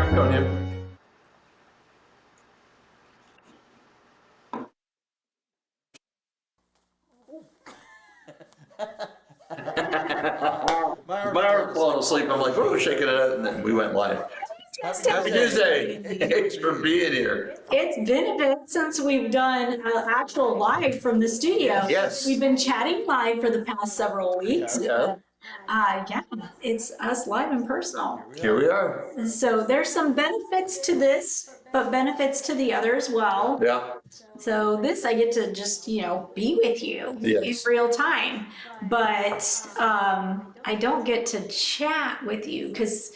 cracked on you. My arm falling asleep. I'm like, oh, shaking it out, and then we went live. Happy Tuesday. Thanks for being here. It's been a bit since we've done actual live from the studio. Yes. We've been chatting live for the past several weeks. Yeah. Yeah, it's us live and personal. Here we are. So there's some benefits to this, but benefits to the other as well. Yeah. So this, I get to just, be with you in real time. But I don't get to chat with you because,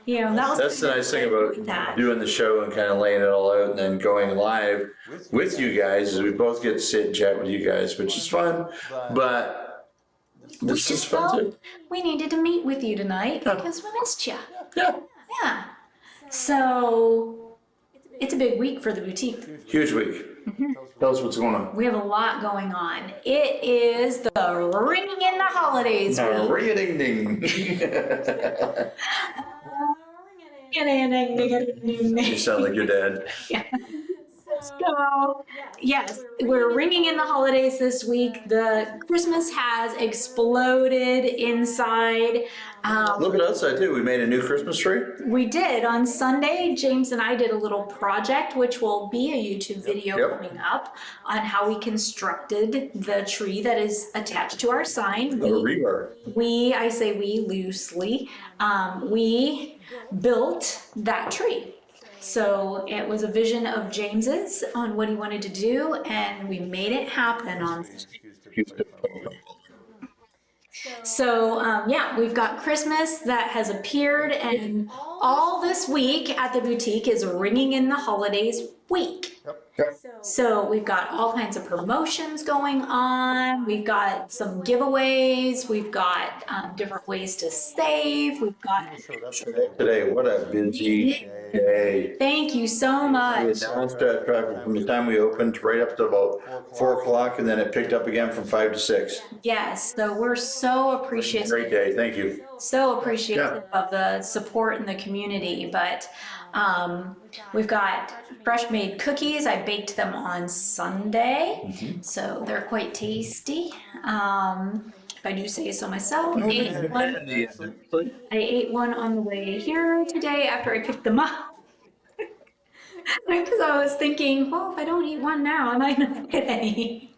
that's the nice thing about doing the show and kind of laying it all out and then going live with you guys is we both get to sit and chat with you guys, which is fun. But this is fun too. We needed to meet with you tonight because we missed you. Yeah. Yeah. So it's a big week for the boutique. Huge week. Mm-hmm. Tell us what's going on. We have a lot going on. It is the ringing in the holidays. Ring-a-ding-ding. You sound like your dad. Yeah. So, yes, we're ringing in the holidays this week. The Christmas has exploded inside. Look at outside too. We made a new Christmas tree. We did. On Sunday, James and I did a little project, which will be a YouTube video coming up on how we constructed the tree that is attached to our sign. I say we loosely, we built that tree. So it was a vision of James's on what he wanted to do, and we made it happen on. So we've got Christmas that has appeared, and all this week at the boutique is ringing in the holidays week. So we've got all kinds of promotions going on. We've got some giveaways. We've got different ways to save. We've got today. What a busy day! Thank you so much. We announced traffic from the time we opened right up to about 4 o'clock, and then it picked up again from 5 to 6. Yes, so we're so appreciative. Great day. Thank you. So appreciative of the support in the community, but we've got fresh made cookies. I baked them on Sunday, so they're quite tasty. If I do say so myself. I ate one on the way here today after I picked them up. Because I was thinking, well, if I don't eat one now, I might not get any.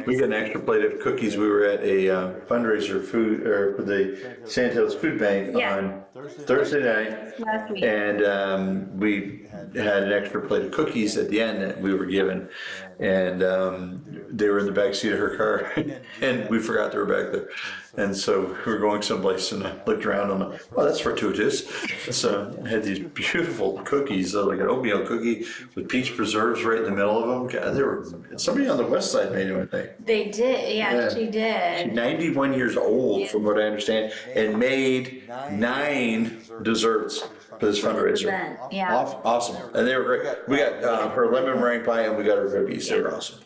We got an extra plate of cookies. We were at a fundraiser for the Sandhills Food Bank on Thursday night, last week. And we had an extra plate of cookies at the end that we were given, and they were in the back seat of her car, and we forgot they were back there, and so we were going someplace, and I looked around and I'm like, oh, that's fortuitous. So I had these beautiful cookies, like an oatmeal cookie with peach preserves right in the middle of them. God, they were, somebody on the west side made them, I think. They did, yeah, she did. She's 91 years old, from what I understand, and made 9 desserts for this fundraiser. Yeah. Awesome. And they were great. We got her lemon meringue pie and we got her cookies. They were awesome.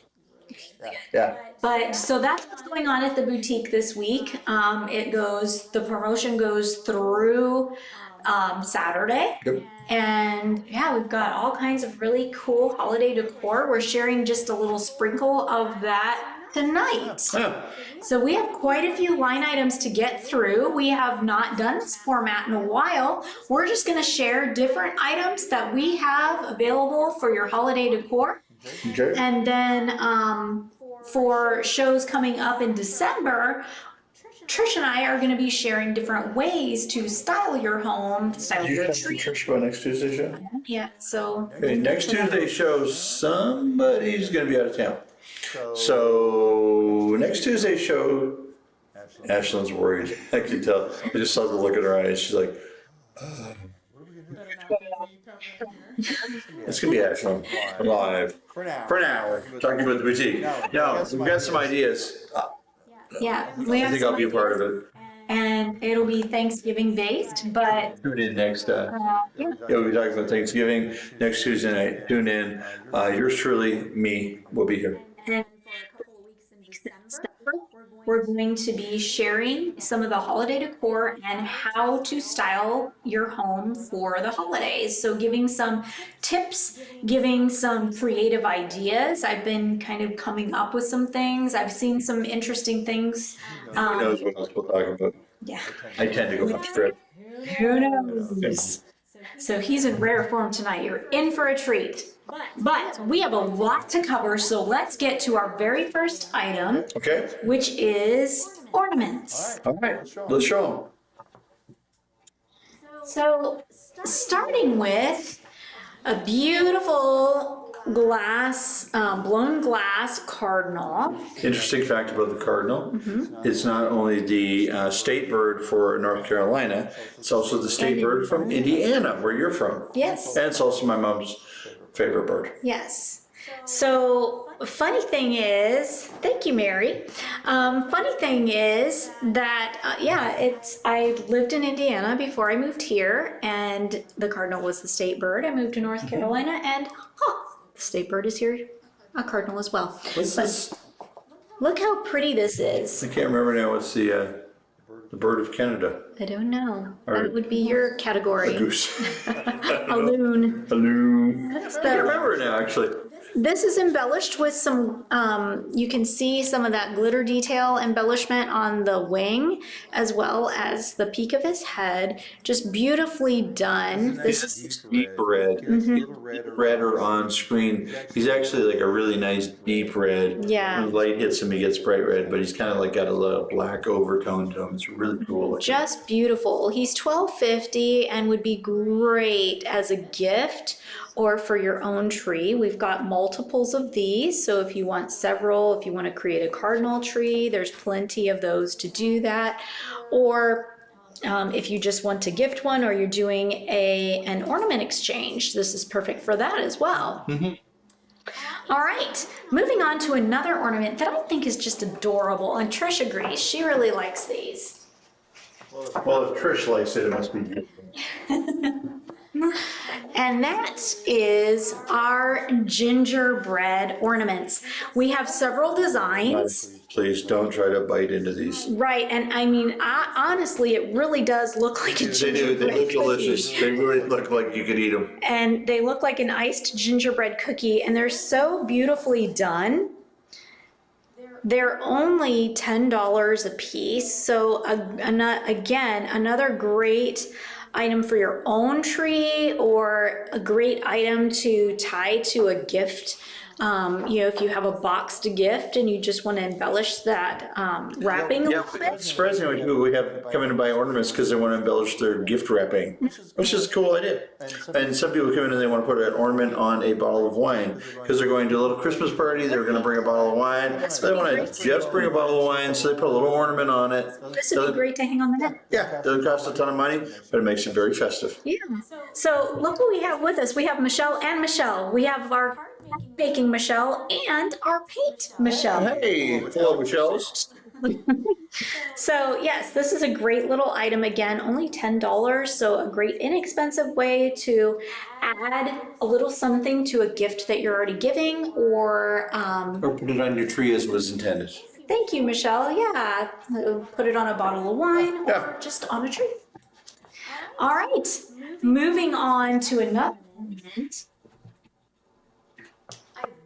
Yeah. But so that's what's going on at the boutique this week. The promotion goes through Saturday. Yep. And we've got all kinds of really cool holiday decor. We're sharing just a little sprinkle of that tonight. Yeah. So we have quite a few line items to get through. We have not done this format in a while. We're just going to share different items that we have available for your holiday decor. Okay. And then for shows coming up in December, Trish and I are going to be sharing different ways to style your home, style your tree. Trish for next Tuesday show? Yeah, so. Okay, next Tuesday show, somebody's going to be out of town. So next Tuesday show, Ashlyn's worried. I can tell. I just saw the look in her eyes. She's like, it's going to be Ashlyn live for an hour talking about the boutique. No, we've got some ideas. Yeah, I think I'll be a part of it. And it'll be Thanksgiving based, but tune in next. We'll be talking about Thanksgiving next Tuesday night. Tune in. Yours truly, me, will be here. And for a couple of weeks in December, we're we're going to be sharing some of the holiday decor and how to style your home for the holidays. So giving some tips, giving some creative ideas. I've been kind of coming up with some things. I've seen some interesting things. Who knows what else we'll talk about? Yeah. I tend to go off script. Who knows? So he's in rare form tonight. You're in for a treat. But we have a lot to cover, so let's get to our very first item, Okay. which is ornaments. All right. Let's show So starting with a beautiful glass, blown glass cardinal. them. Interesting fact about the cardinal. It's not only the state bird for North Carolina, it's also the state bird from Indiana, where you're from. Yes. And it's also my mom's favorite bird. Yes. So funny thing is, thank you, Mary. Funny thing is that, I lived in Indiana before I moved here, and the cardinal was the state bird. I moved to North Carolina, and the state bird is here, a cardinal as well. What's this? Look how pretty this is. I can't remember now. What's the bird of Canada? I don't know. Or- That would be your category. A goose. A loon. A loon. That's I can't the- remember it now, actually. This is embellished with some, you can see some of that glitter detail embellishment on the wing, as well as the peak of his head. Just beautifully done. This is Deep red. Redder on screen. He's actually like a really nice deep red. Yeah. When light hits him, he gets bright red, but he's kind of like got a little black overtone to him. It's really cool. just beautiful. He's $12.50 and would be great as a gift or for your own tree. We've got multiples of these, so if you want several, if you want to create a cardinal tree, there's plenty of those to do that. Or if you just want to gift one, or you're doing an ornament exchange, this is perfect for that as well. All right, moving on to another ornament that I think is just adorable, and Trish agrees. She really likes these. Well, if Trish likes it, it must be good. And that is our gingerbread ornaments. We have several designs. Please don't try to bite into these. Right, and I mean, honestly, it really does look like a They do. gingerbread They look cookie. delicious. They really look like you could eat them. And they look like an iced gingerbread cookie, and they're so beautifully done. They're only $10 a piece. So again, another great item for your own tree, or a great item to tie to a gift. If you have a boxed gift and you just want to embellish that wrapping a Yeah, little bit. it's surprising when people we have come in to buy ornaments because they want to embellish their gift wrapping, which is a cool idea. And some people come in and they want to put an ornament on a bottle of wine because they're going to a little Christmas party. They're going to bring a bottle of wine. So they want to just bring a bottle of wine, so they put a little ornament on it. This would be great to hang on the net. Yeah, doesn't cost a ton of money, but it makes it very festive. Yeah. So look what we have with us. We have Michelle and Michelle. We have our baking Michelle and our paint Michelle. Hey, hello, Michelle's. So yes, this is a great little item. Again, only $10. So a great inexpensive way to add a little something to a gift that you're already giving, or Or put it on your tree as was intended. thank you, Michelle. Yeah, put it on a bottle of wine, Yeah. or just on a tree. All right, moving on to another ornament.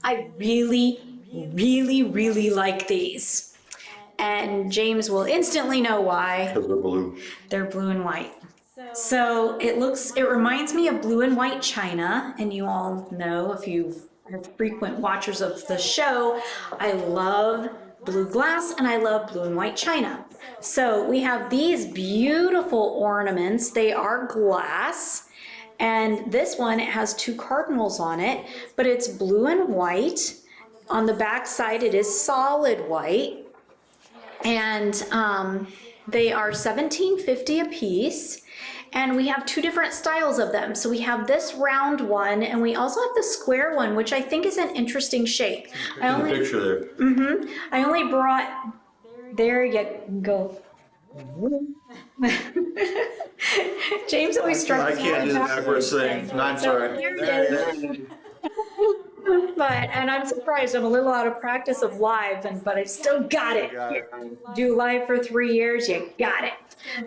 I really, really, really like these. And James will instantly know why. Because they're blue. They're blue and white. So it reminds me of blue and white china. And you all know, if you are frequent watchers of the show, I love blue glass and I love blue and white china. So we have these beautiful ornaments. They are glass. And this one, it has two cardinals on it, but it's blue and white. On the back side, it is solid white. And they are $17.50 a piece. And we have two different styles of them. So we have this round one, and we also have the square one, which I think is an interesting shape. In the picture there. I only brought, there you go. James always struck I me can't do the backwards. backwards thing. No, I'm sorry. Here it is. And I'm surprised, I'm a little out of practice of live, but I still got it. Do live for 3 years, you got it.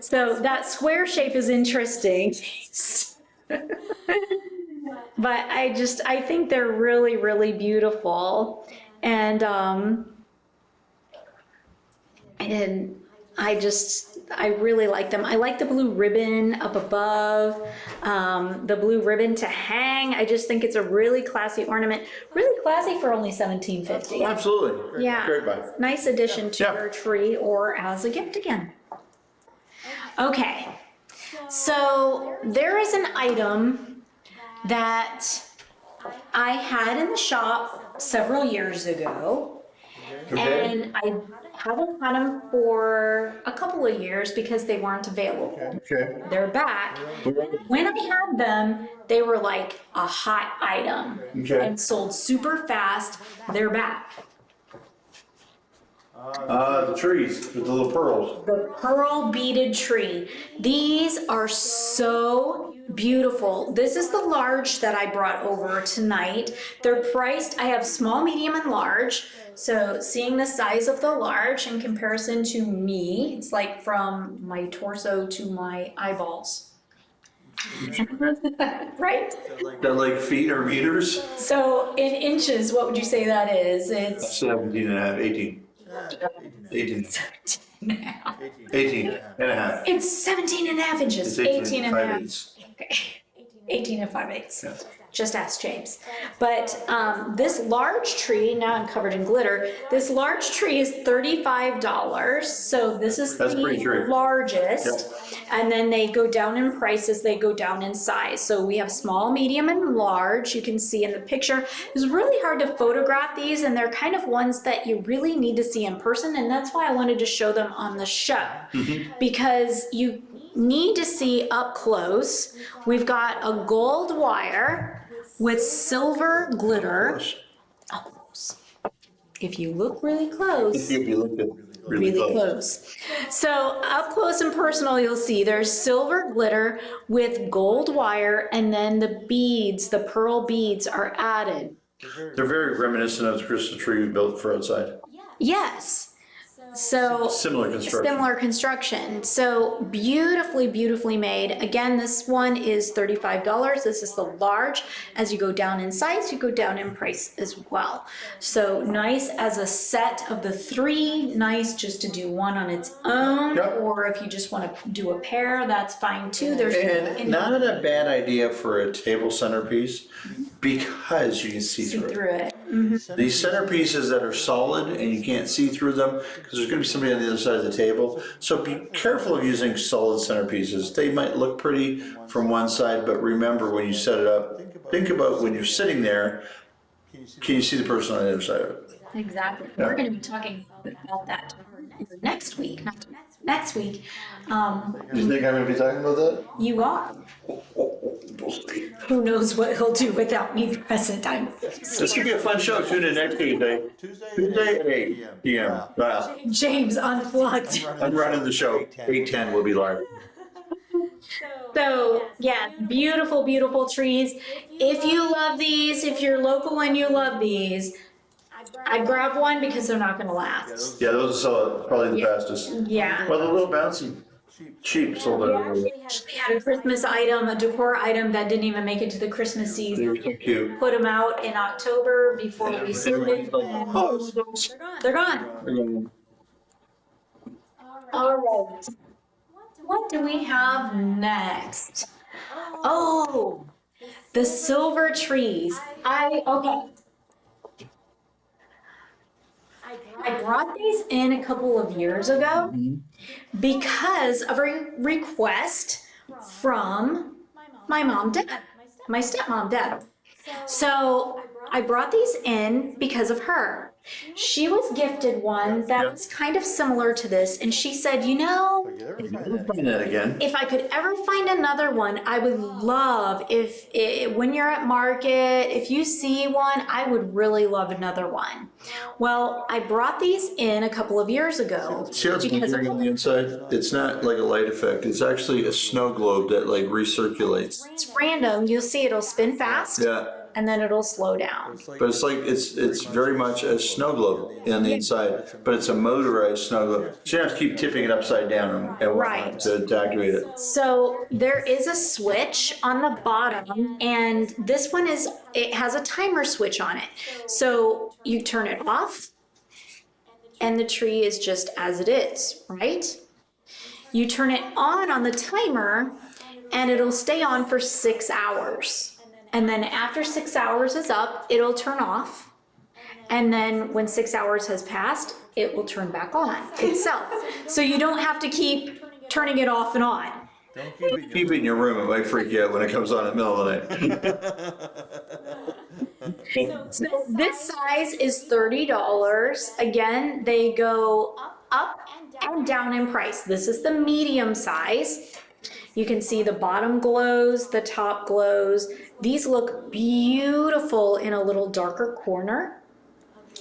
So that square shape is interesting. But I think they're really, really beautiful. And I really like them. I like the blue ribbon up above, the blue ribbon to hang. I just think it's a really classy ornament, really classy for only $17.50. Absolutely. Yeah, Great buy. nice addition to Yeah. your tree or as a gift again. Okay, so there is an item that I had in the shop several years ago. Okay. And I haven't had them for a couple of years because they weren't available. Okay. They're back. When I had them, they were like a hot item Okay. and sold super fast. They're back. The trees with the little pearls. The pearl beaded tree. These are so beautiful. This is the large that I brought over tonight. They're priced, I have small, medium, and large. So seeing the size of the large in comparison to me, it's like from my torso to my eyeballs. Right? They're like feet or meters? So in inches, what would you say that is? It's 17 and a half, 18. 18. 18 and a half. It's 17 and a half inches. It's 18 and a half. 5/8. Okay. 18 and 5/8. Yeah. Just ask James. But this large tree, now I'm covered in glitter, this large tree is $35. So this is That's pretty the true. largest. And then they go down in price as they go down in size. So we have small, medium, and large. You can see in the picture. It's really hard to photograph these, and they're kind of ones that you really need to see in person. And that's why I wanted to show them on the show. Because you need to see up close. We've got a gold wire with silver glitter. Up close. If you look really close, If you look at really close. So up close and personal, you'll see there's silver glitter with gold wire, and then the beads, the pearl beads are added. They're very reminiscent of the Christmas tree we built for outside. Yes. So Similar construction. similar construction. So beautifully, beautifully made. Again, this one is $35. This is the large. As you go down in size, you go down in price as well. So nice as a set of the 3. Nice just to do one on its own. Yep. Or if you just want to do a pair, that's fine too. There's And not a bad idea for a table centerpiece because you can see see through it. through it. These centerpieces that are solid and you can't see through them because there's going to be somebody on the other side of the table. So be careful of using solid centerpieces. They might look pretty from one side, but remember when you set it up, think about when you're sitting there, can you see the person on the other side of it? Exactly. Yeah. We're going to be talking about that next week, not next week. You think I'm going to be talking about that? You are. We'll see. Who knows what he'll do without me present? This could be a fun show. Tune in next Tuesday. Tuesday at 8 p.m. James unplugged. I'm running the show. 8:10 will be live. So yeah, beautiful, beautiful trees. If you love these, if you're local and you love these, I grab one because they're not going to last. Yeah, those are probably the fastest. Yeah. Well, the little bouncy cheap sold out. We had a Christmas item, a decor item that didn't even make it to the Christmas They season. were so cute. Put them out in October before we sealed it. Oh, They're gone. All right. What do we have next? Oh, the silver trees. Okay. I brought these in a couple of years ago because of a request from my mom, dad, my stepmom, dad. So I brought these in because of her. She was gifted one that was kind of similar to this, and she said, you know, We'll find that again. if I could ever find another one, I would love when you're at market, if you see one, I would really love another one. Well, I brought these in a couple of years ago. See how it's because glittering on the inside? It's not like a light effect. It's actually a snow globe that like recirculates. it's random. You'll see it'll spin fast. Yeah. and then it'll slow down. But it's like, it's very much a snow globe on the inside, but it's a motorized snow globe. So you don't have to keep tipping it upside down and Right. whatnot to activate it. So there is a switch on the bottom, and this one it has a timer switch on it. So you turn it off, and the tree is just as it is, right? You turn it on the timer, and it'll stay on for 6 hours. And then after 6 hours is up, it'll turn off. And then when 6 hours has passed, it will turn back on itself. So you don't have to keep turning it off and on. Keep it in your room, it might freak you out when it comes on in the middle of the night. So this size is $30. Again, they go up and down in price. This is the medium size. You can see the bottom glows, the top glows. These look beautiful in a little darker corner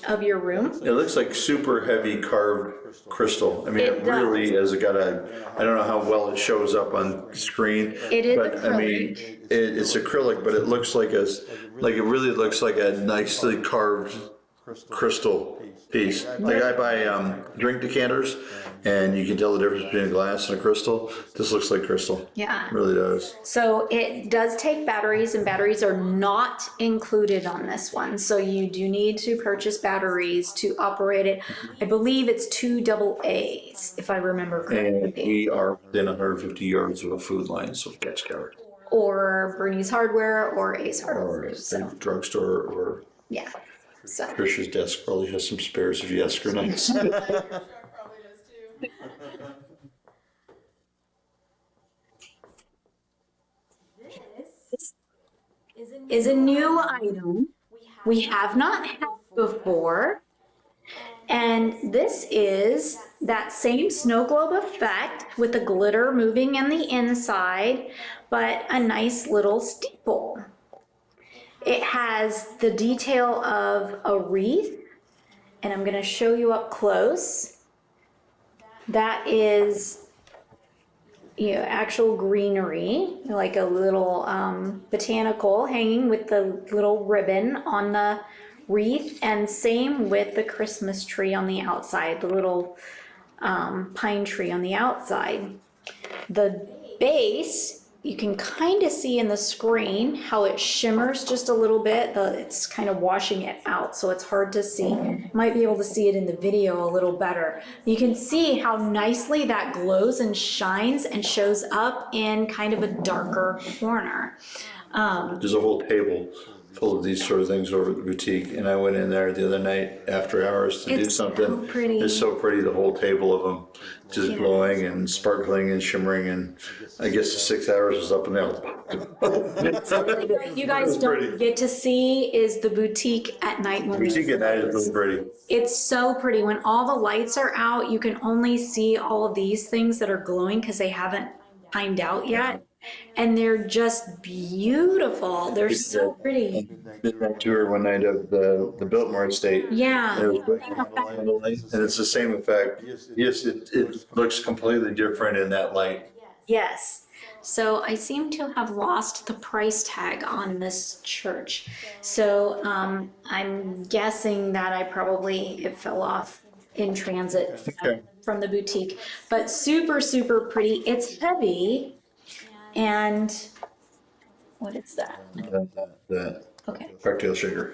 of your room. It looks like super heavy carved crystal. I mean, It it really has got I don't know how well it shows up on screen. It is but I mean, acrylic. it's acrylic, but it looks like it really looks like a nicely carved crystal piece. Like I buy drink decanters, and you can tell the difference between a glass and a crystal. This looks like crystal. Yeah. It really does. So it does take batteries, and batteries are not included on this one. So you do need to purchase batteries to operate it. I believe it's 2 AA's, if I remember And correctly. we are within 150 yards of a food line, so catch covered. Or Bernie's Hardware or Ace Or Hardware. a So, drugstore, or yeah. So, Trisha's desk probably has some spares if you ask her nice. Probably does too. is a new item we have not had before. And this is that same snow globe effect with the glitter moving in the inside, but a nice little steeple. It has the detail of a wreath, and I'm gonna show you up close. That is, actual greenery, like a little botanical hanging with the little ribbon on the wreath, and same with the Christmas tree on the outside, the little pine tree on the outside. The base, you can kind of see in the screen how it shimmers just a little bit. It's kind of washing it out, so it's hard to see. Might be able to see it in the video a little better. You can see how nicely that glows and shines and shows up in kind of a darker corner. There's a whole table full of these sort of things over at the boutique, and I went in there the other night after hours to do It's so something. pretty. It's so pretty, the whole table of them, just glowing and sparkling and shimmering, and I guess the 6 hours is up and down. You guys It's pretty. don't get to see is the boutique at night. When Boutique at night is really pretty. It's so pretty. When all the lights are out, you can only see all of these things that are glowing because they haven't timed out yet. And they're just beautiful. They're so pretty. Did that tour one night of the Biltmore estate. Yeah. It was, and it's the same effect. Yes, it looks completely different in that light. Yes. So I seem to have lost the price tag on this church. So I'm guessing that it fell off in transit from the boutique. But super, super pretty. It's heavy. And what is that? That Okay. cocktail shaker.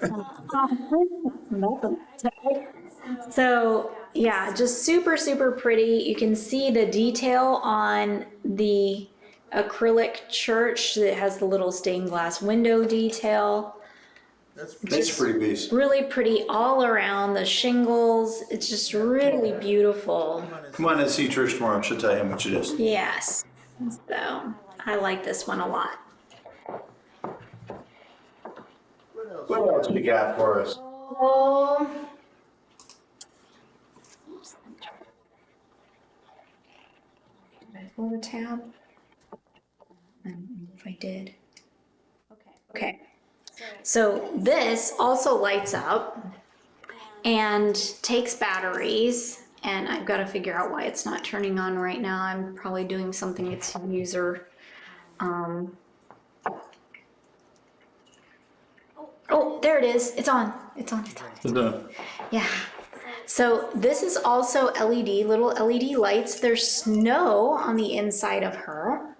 So yeah, just super, super pretty. You can see the detail on the acrylic church that has the little stained glass window detail. That's a pretty piece. Really pretty all around, the shingles. It's just really beautiful. Come on and see Trish tomorrow. She'll tell you how much it is. Yes. So I like this one a lot. What else you got for us? Oh. Did I pull the tab? I don't know if I did. Okay. So this also lights up and takes batteries, and I've got to figure out why it's not turning on right now. I'm probably doing something it's there it is. It's on. It's on. It's on. Yeah. So this is also LED, little LED lights. There's snow on the inside of her.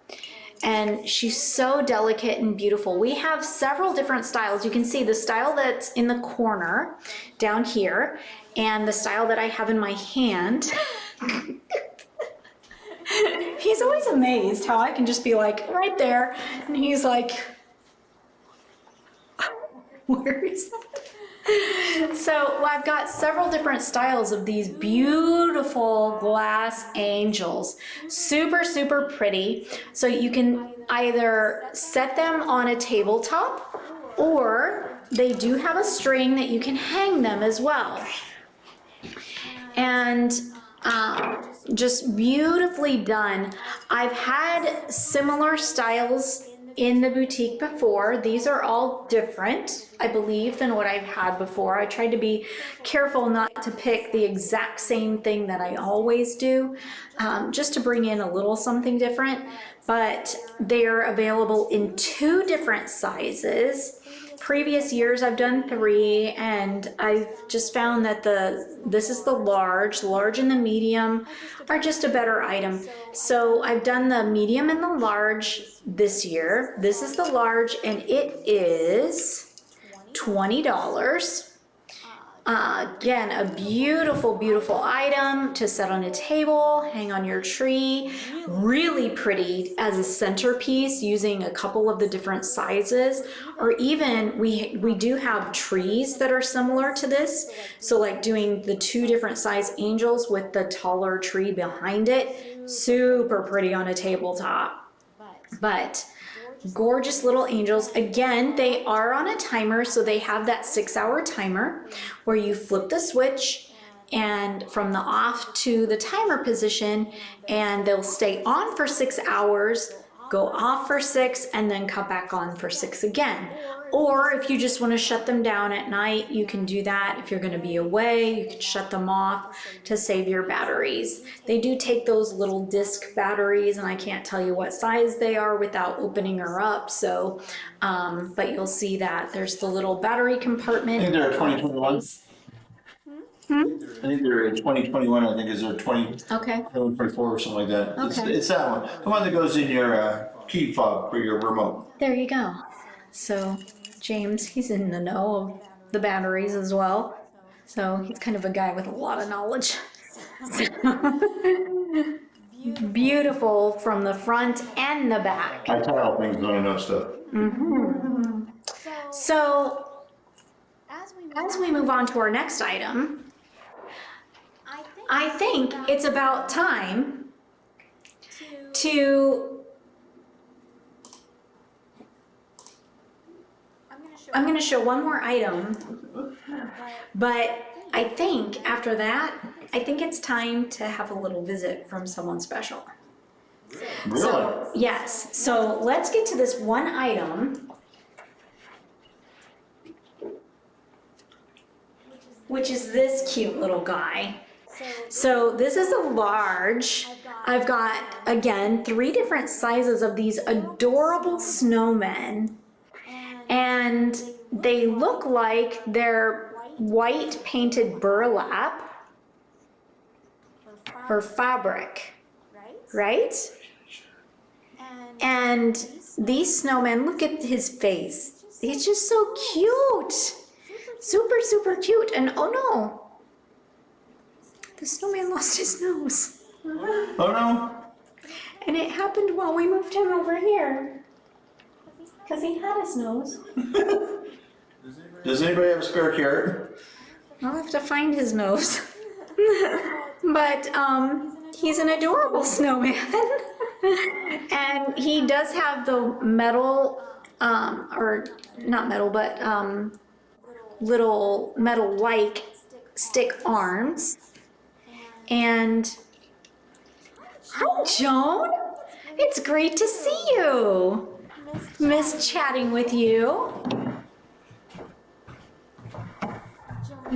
And she's so delicate and beautiful. We have several different styles. You can see the style that's in the corner down here and the style that I have in my hand. He's always amazed how I can just be like right there. And he's like, where is that? So I've got several different styles of these beautiful glass angels. Super, super pretty. So you can either set them on a tabletop or they do have a string that you can hang them as well. And just beautifully done. I've had similar styles in the boutique before. These are all different, I believe, than what I've had before. I tried to be careful not to pick the exact same thing that I always do, just to bring in a little something different. But they're available in 2 different sizes. Previous years I've done 3, and I've just found that this is the large and the medium are just a better item. So I've done the medium and the large this year. This is the large and it is $20. Again, a beautiful, beautiful item to set on a table, hang on your tree. Really pretty as a centerpiece using a couple of the different sizes. Or even we do have trees that are similar to this. So like doing the 2 different size angels with the taller tree behind it. Super pretty on a tabletop. But gorgeous little angels. Again, they are on a timer, so they have that 6-hour timer where you flip the switch and from the off to the timer position, and they'll stay on for 6 hours, go off for 6, and then come back on for 6 again. Or if you just want to shut them down at night, you can do that. If you're going to be away, you can shut them off to save your batteries. They do take those little disc batteries, and I can't tell you what size they are without opening her up. So, but you'll see that there's the little battery compartment. I think they're 2021. I think they're in 2021. I think is there 20. Okay. 24 or something like that. Okay. It's that one. The one that goes in your key fob for your remote. There you go. So James, he's in the know of the batteries as well. So he's kind of a guy with a lot of knowledge. Beautiful from the front and the back. I tile things when I know stuff. Mm-hmm. So as we move on to our next item, I think it's about time to I'm going to show one more item, but I think after that, I think it's time to have a little visit from someone special. Really? So, yes. So let's get to this one item, which is this cute little guy. So this is a large. I've got, again, 3 different sizes of these adorable snowmen. And they look like they're white painted burlap or fabric, right? And these snowmen, look at his face. He's just so cute. Super, super cute. And oh no, the snowman lost his nose. Oh no. And it happened while we moved him over here. Because he had his nose. Does anybody have a spare carrot? I'll have to find his nose. But he's an adorable snowman. And he does have the metal, or not metal, but little metal-like stick arms. And hi, Joan. It's great to see you. Miss chatting with you.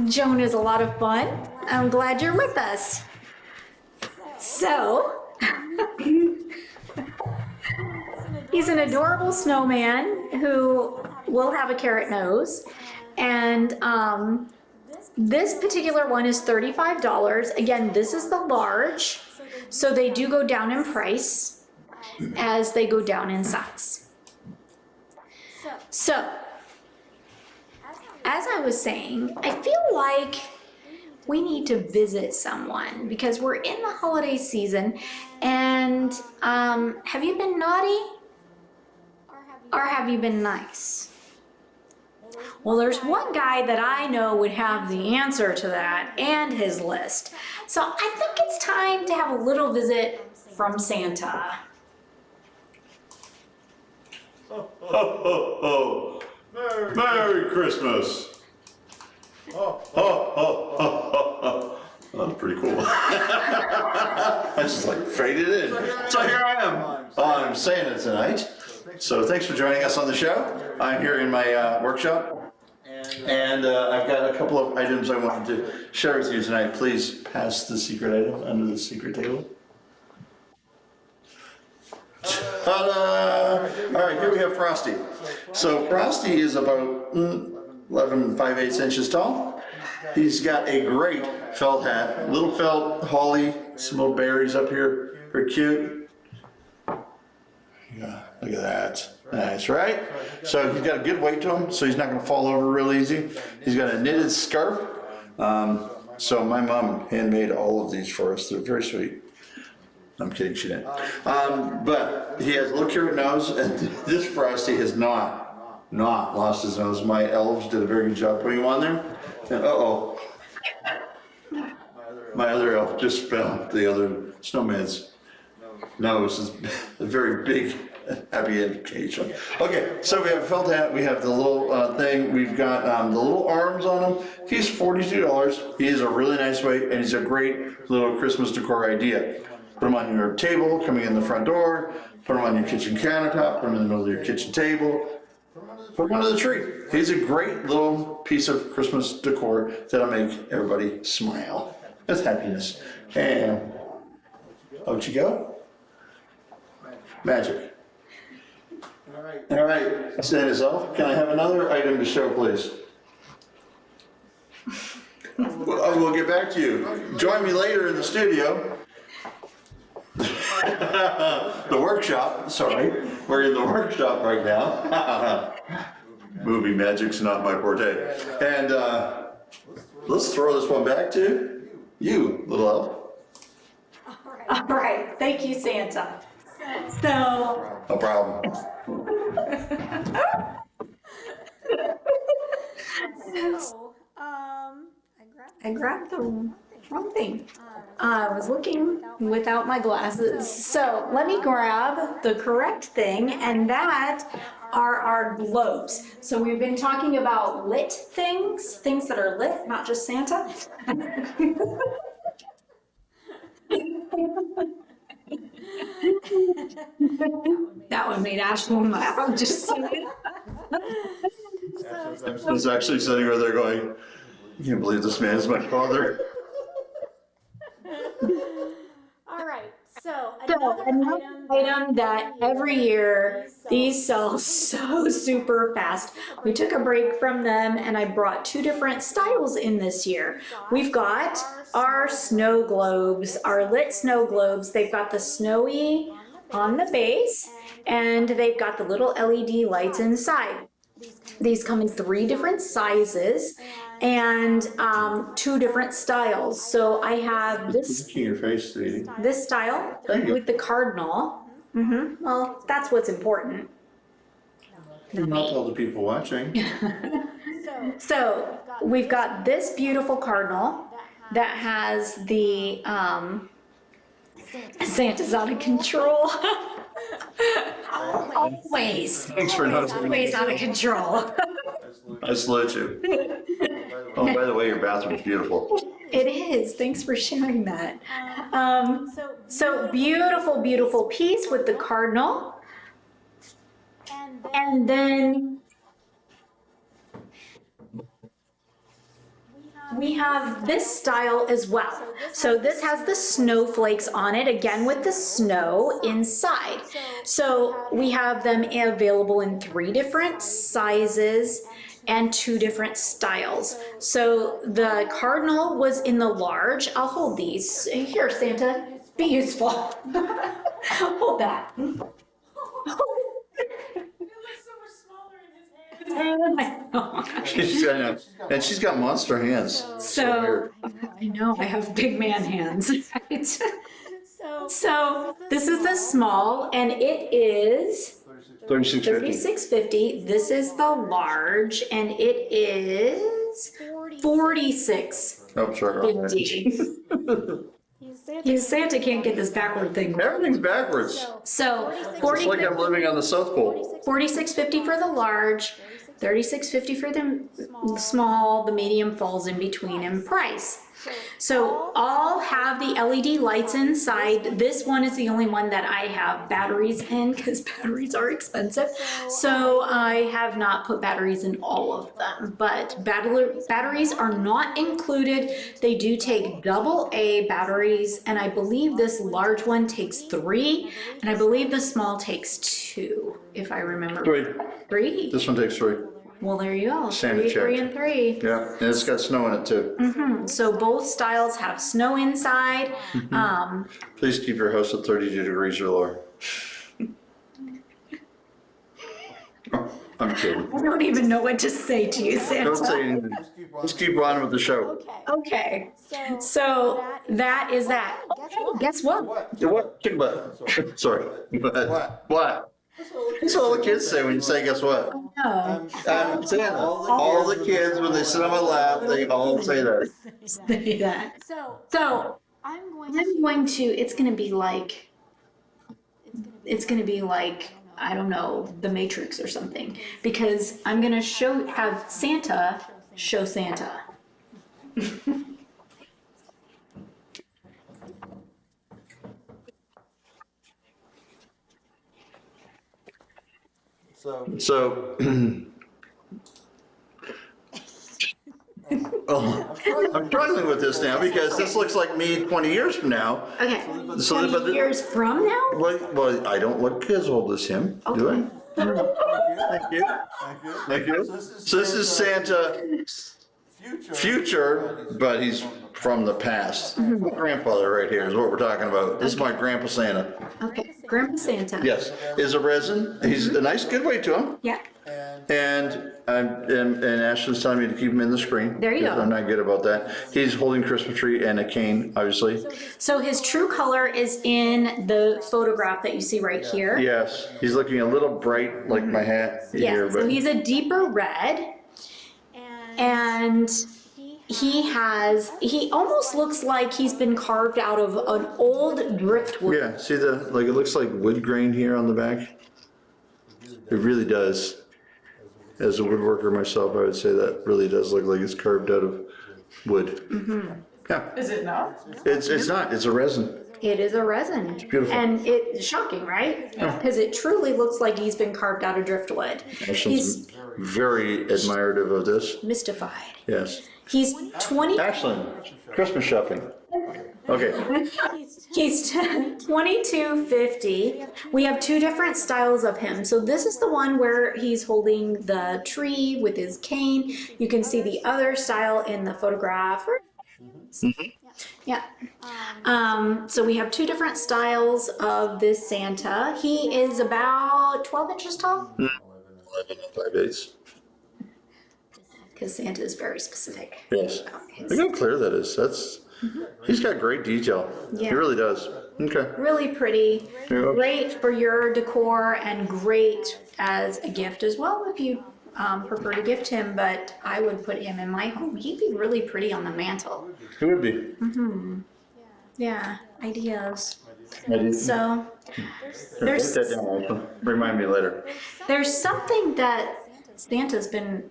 Joan is a lot of fun. I'm glad you're with us. So, he's an adorable snowman who will have a carrot nose. And this particular one is $35. Again, this is the large, so they do go down in price as they go down in size. So, as I was saying, I feel like we need to visit someone because we're in the holiday season. And have you been naughty or have you been nice? Well, there's one guy that I know would have the answer to that and his list. So I think it's time to have a little visit from Santa. Ho, ho, ho. Merry Christmas. Oh, oh, oh, oh, oh. That's pretty cool. I just like faded in. So here I am. I'm Santa tonight. So thanks for joining us on the show. I'm here in my workshop. And I've got a couple of items I wanted to share with you tonight. Please pass the secret item under the secret table. Ta-da! All right, here we have Frosty. So Frosty is about 11 5/8 inches tall. He's got a great felt hat, little felt, holly, some little berries up here, very cute. Yeah, look at that. Nice, right? So he's got a good weight to him, so he's not going to fall over real easy. He's got a knitted scarf. So my mom handmade all of these for us. They're very sweet. I'm kidding, she didn't. But he has a little carrot nose, and this Frosty has not lost his nose. My elves did a very good job putting him on there. And uh-oh. My other elf just fell. The other snowman's nose is a very big, happy occasion. Okay, so we have a felt hat, we have the little thing, we've got the little arms on him. He's $42. He is a really nice weight, and he's a great little Christmas decor idea. Put them on your table, coming in the front door, put them on your kitchen countertop, put them in the middle of your kitchen table, put them under the tree. He's a great little piece of Christmas decor that'll make everybody smile. That's happiness. And out you go. Magic. All right, Santa's off. Can I have another item to show, please? We'll get back to you. Join me later in the studio. The workshop, sorry. We're in the workshop right now. Movie magic's not my forte. And let's throw this one back to you, little elf. All right, thank you, Santa. So, No problem. I grabbed the wrong thing. I was looking without my glasses. So let me grab the correct thing, and that are our globes. So we've been talking about lit things that are lit, not just Santa. That one made Ashley laugh. I'm just saying. I was actually sitting over there going, I can't believe this man is my father. All right, so Another item that every year these sell so super fast. We took a break from them and I brought two different styles in this year. We've got our snow globes, our lit snow globes. They've got the snowy on the base and they've got the little LED lights inside. These come in 3 different sizes and 2 different styles. So I have this Your face, sweetie. this style Thank you. with the cardinal. Well, that's what's important. Not all the people watching. So we've got this beautiful cardinal that has the Santa's out of control. Always. Thanks for noticing. Always out of control. I salute you. Oh, by the way, your bathroom's beautiful. It is. Thanks for sharing that. So beautiful, beautiful piece with the cardinal. And then we have this style as well. So this has the snowflakes on it, again with the snow inside. So we have them available in 3 different sizes and 2 different styles. So the cardinal was in the large. I'll hold these. Here, Santa, be useful. Hold that. She's got, and she's got monster hands. So, I know, I have big man hands, right? So, this is the small, and it is $36.50. This is the large, and it is $46.50. Oh, sorry. Santa can't get this backward thing. Everything's backwards. So, It's like I'm living on the South Pole. $46.50 for the large, $36.50 for the small, the medium falls in between in price. So all have the LED lights inside. This one is the only one that I have batteries in because batteries are expensive. So I have not put batteries in all of them, but batteries are not included. They do take AA batteries, and I believe this large one takes 3, and I believe the small takes 2, if I remember. 3? This one takes 3. Well, there you go. Santa 3, checked. 3, and 3. Yeah, and it's got snow in it too. So both styles have snow inside. Please keep your house at 32 degrees or lower. Oh, I'm kidding. I don't even know what to say to you, Santa. Don't say anything. Let's keep on with the show. Okay, so that is that. Guess what? What? Chicken butt. Sorry. What? That's all the kids say when you say, guess what? No, Santa. All the kids, when they sit on my lap, they all say that. say that. So I'm going I'm going to, it's gonna be like, I don't know, The Matrix or something, because I'm gonna have Santa show Santa. So, oh, I'm struggling with this now because this looks like me 20 years from now. Okay, So, 20 years from now? Well, I don't look as old as him, do I? Thank you. Thank you. So this is Santa future, but he's from the past. My grandfather right here is what we're talking about. This is my Grandpa Santa. Okay, Grandpa Santa. Yes, is a resin. He's a nice, good weight to him. Yeah, And Ashley's telling me to keep him in the screen. There you go. I'm not good about that. He's holding a Christmas tree and a cane, obviously. so his true color is in the photograph that you see right here. Yes, he's looking a little bright like my hat here, Yes, so but he's a deeper red, and he almost looks like he's been carved out of an old driftwood. yeah, see it looks like wood grain here on the back. It really does. As a woodworker myself, I would say that really does look like it's carved out of wood. Yeah. Is it not? It's not, it's a resin. It is a resin. beautiful. And it's shocking, right? Because it truly looks like he's been carved out of driftwood. Ashley's He's very admirative of this. mystified. Yes. He's 20, Ashlyn, Christmas shopping. Okay. he's 2250. We have 2 different styles of him. So this is the one where he's holding the tree with his cane. You can see the other style in the photograph. Yeah. So we have 2 different styles of this Santa. He is about 12 inches tall. 11 and 5/8. Because Santa is very specific. Yes. about his- Look how clear that is. He's got great detail. Yeah. He really does. Okay. Really pretty, Yeah. great for your decor, and great as a gift as well if you prefer to gift him, but I would put him in my home. He'd be really pretty on the mantle. He would be. Yeah, ideas. I did. So Write there's that down, Ashlyn. Remind me later. there's something that Santa's been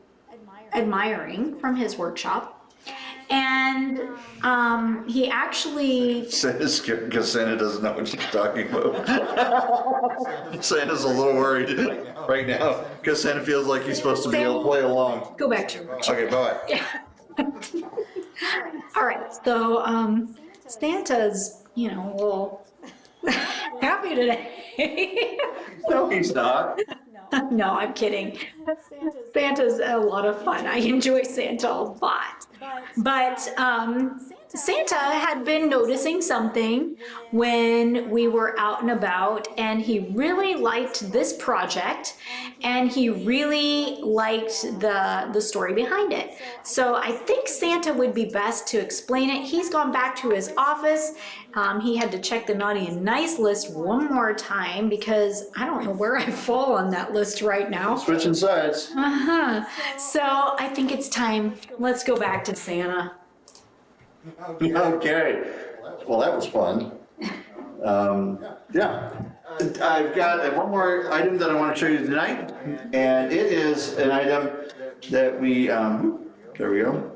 admiring from his workshop. And he actually, Santa's scared because Santa doesn't know what she's talking about. Santa's a little worried right now because Santa feels like he's supposed to be able to play along. go back to your workshop. Okay, bye. Yeah. All right, so Santa's, you know, a little happy today. No, he's not. No, I'm kidding. Santa's, Santa's a lot of fun. I enjoy Santa a lot. But Santa had been noticing something when we were out and about, and he really liked this project, and he really liked the story behind it. So I think Santa would be best to explain it. He's gone back to his office. He had to check the naughty and nice list one more time because I don't know where I fall on that list right now. Switching sides. So I think it's time. Let's go back to Santa. Okay. Well, that was fun. Yeah. I've got one more item that I want to show you tonight, and it is an item that we, there we go,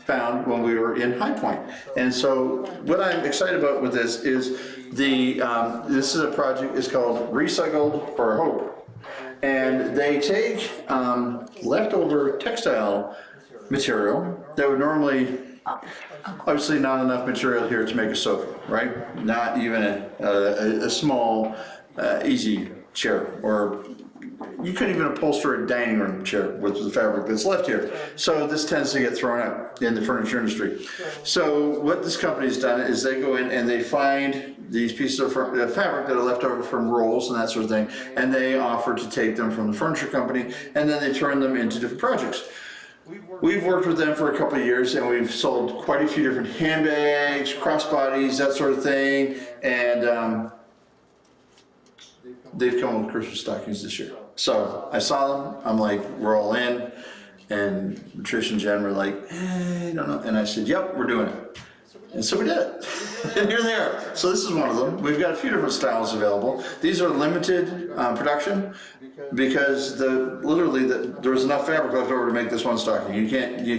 found when we were in High Point. And so what I'm excited about with this is this is a project, it's called Recycled for Hope. And they take leftover textile material that would normally, obviously not enough material here to make a sofa, right? Not even a small, easy chair, or you couldn't even upholster a dining room chair with the fabric that's left here. So this tends to get thrown out in the furniture industry. So what this company's done is they go in and they find these pieces of fabric that are left over from rolls and that sort of thing, and they offer to take them from the furniture company, and then they turn them into different projects. We've worked with them for a couple of years, and we've sold quite a few different handbags, crossbodies, that sort of thing, and they've come with Christmas stockings this year. So I saw them, I'm like, we're all in, and Trish and Jen were like, I don't know, and I said, yep, we're doing it. And so we did it, and here they are. So this is one of them. We've got a few different styles available. These are limited production because literally there was enough fabric left over to make this one stocking. You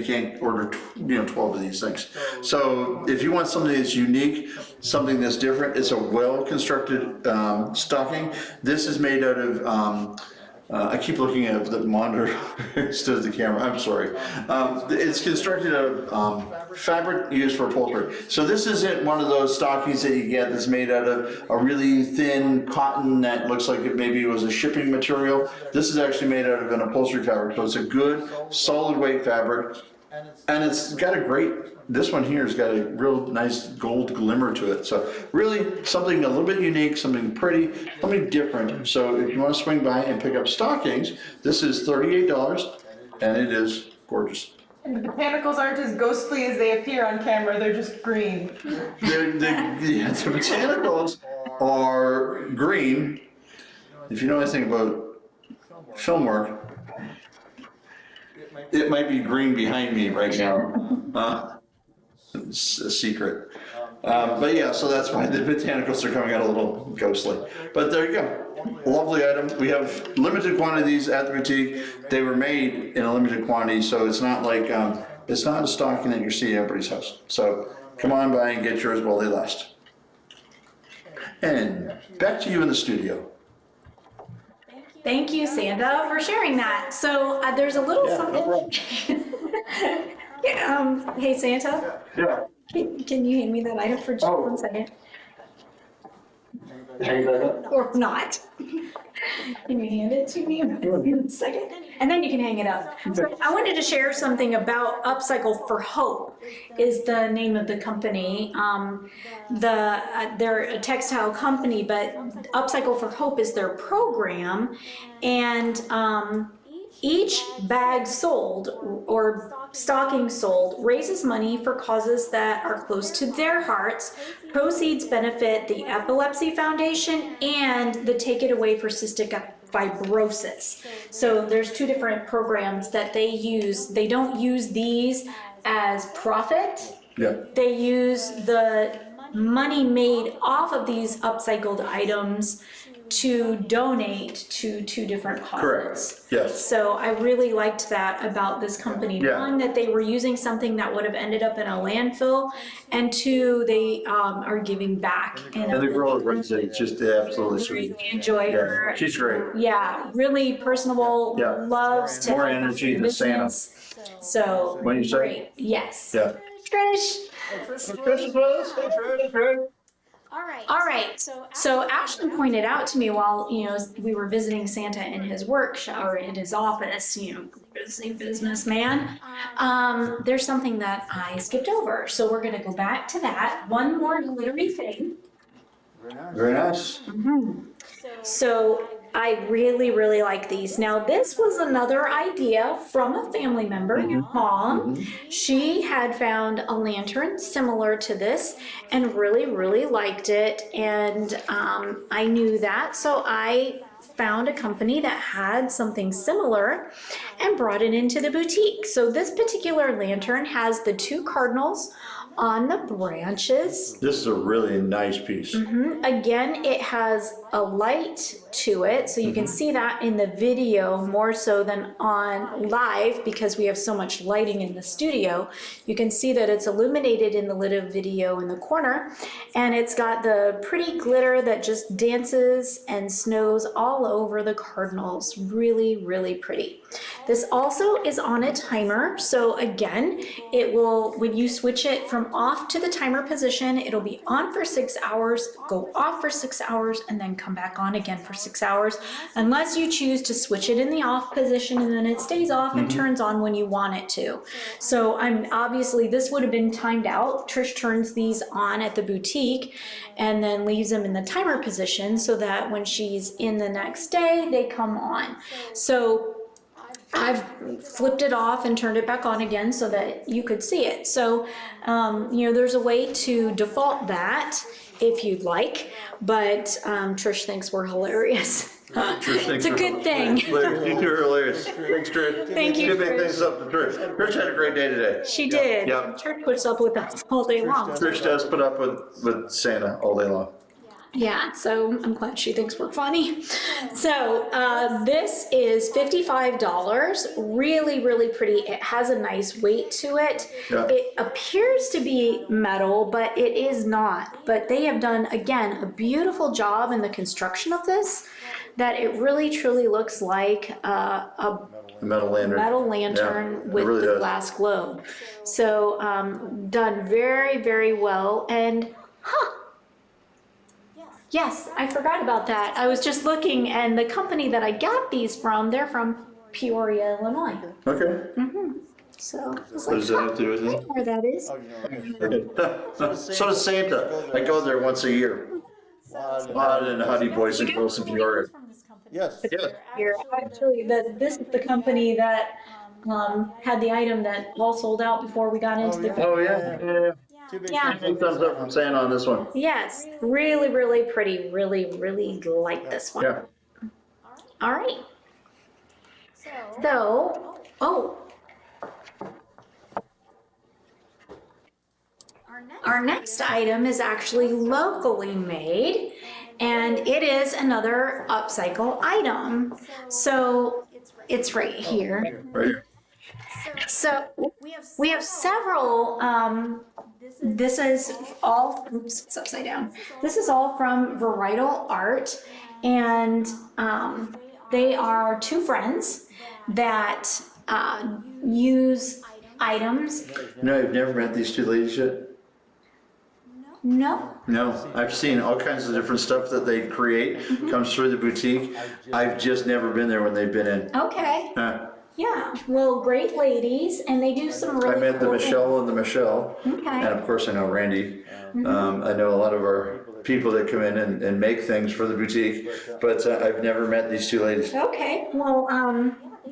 can't order 12 of these things. So if you want something that's unique, something that's different, it's a well-constructed stocking. This is made out of I keep looking at the monitor instead of the camera, I'm sorry. It's constructed out of fabric used for upholstery. So this isn't one of those stockings that you get that's made out of a really thin cotton that looks like it maybe was a shipping material. This is actually made out of an upholstery fabric, so it's a good, solid weight fabric. And it's got this one here has got a real nice gold glimmer to it. So really something a little bit unique, something pretty, something different. So if you want to swing by and pick up stockings, this is $38 and it is gorgeous. And the botanicals aren't as ghostly as they appear on camera, they're just green. The botanicals are green. If you know anything about film work, it might be green behind me right now. It's a secret. But yeah, so that's why the botanicals are coming out a little ghostly. But there you go. Lovely item. We have limited quantities at the boutique. They were made in a limited quantity, so it's not like, it's not a stocking that you see at everybody's house. So come on by and get yours while they last. And back to you in the studio. Thank you, Santa, for sharing that. So there's a little something. Yeah, hey, Santa. Yeah. Can you hand me that item for just 1 second? Hang that up. Or not? Can you hand it to me in 1 second? And then you can hang it up. So I wanted to share something about Upcycle for Hope is the name of the company. They're a textile company, but Upcycle for Hope is their program. And each bag sold or stocking sold raises money for causes that are close to their hearts. Proceeds benefit the Epilepsy Foundation and the Take It Away for Cystic Fibrosis. So there's two different programs that they use. They don't use these as profit. Yeah. They use the money made off of these upcycled items to donate to 2 different causes. Correct, yes. So I really liked that about this company. Yeah. One, that they were using something that would have ended up in a landfill, and 2, they are giving back. And the girl that runs it, it's just absolutely sweet. Really enjoy her. Yeah, she's great. Yeah, really personable, Yeah. loves to More help energy the than Santa. business. So, What do you say? great. Yes. Yeah. Trish. All right. So Ashton pointed out to me while, we were visiting Santa in his workshop or in his office, busy businessman. There's something that I skipped over. So we're going to go back to that. One more glittery thing. Very nice. So I really, really like these. Now, this was another idea from a family member, your mom. She had found a lantern similar to this and really, really liked it. And I knew that, so I found a company that had something similar and brought it into the boutique. So this particular lantern has the 2 cardinals on the branches. This is a really nice piece. Again, it has a light to it, so you can see that in the video more so than on live because we have so much lighting in the studio. You can see that it's illuminated in the little video in the corner, and it's got the pretty glitter that just dances and snows all over the cardinals. Really, really pretty. This also is on a timer, so again, it will, when you switch it from off to the timer position, it'll be on for 6 hours, go off for 6 hours, and then come back on again for 6 hours, unless you choose to switch it in the off position and then it stays off and turns on when you want it to. So obviously this would have been timed out. Trish turns these on at the boutique and then leaves them in the timer position so that when she's in the next day, they come on. So I've flipped it off and turned it back on again so that you could see it. So, there's a way to default that if you'd like, but Trish thinks we're hilarious. It's a good thing. You're hilarious. Thanks, Trish. Thank you, Give big Trish. things up to Trish. Trish had a great day today. She did. Yeah. Trish puts up with us all day long. Trish does put up with Santa all day long. Yeah, so I'm glad she thinks we're funny. So this is $55. Really, really pretty. It has a nice weight to it. Yeah. It appears to be metal, but it is not. But they have done, again, a beautiful job in the construction of this, that it really, truly looks like a Metal lantern. metal lantern Yeah, it with really the does. glass globe. So done very, very well. And, yes, I forgot about that. I was just looking, and the company that I got these from, they're from Peoria, Illinois. Okay. So I was What like, does that have to do with I know it? where that is. So does Santa. I go there once a year. And Honey Boys and Girls in Peoria. Yes. Yeah. Here, actually, this is the company that had the item that all sold out before we got into the. Oh, yeah. Yeah. Big thumbs up from Santa on this one. Yes, really, really pretty. Really, really like this one. Yeah. All right. So, our next item is actually locally made, and it is another upcycle item. So it's right here. Right here. So we have several, this is all, oops, it's upside down. This is all from Varietal Art, and they are 2 friends that use items. No, you've never met these 2 ladies yet? No, No, I've seen all kinds of different stuff that they create, comes through the boutique. I've just never been there when they've been in. okay, Huh. yeah, well, great ladies, and they do some really I met the cool Michelle and the Michelle, and Okay, of course I know Randy. I know a lot of our people that come in and make things for the boutique, but I've never met these 2 ladies. okay, well,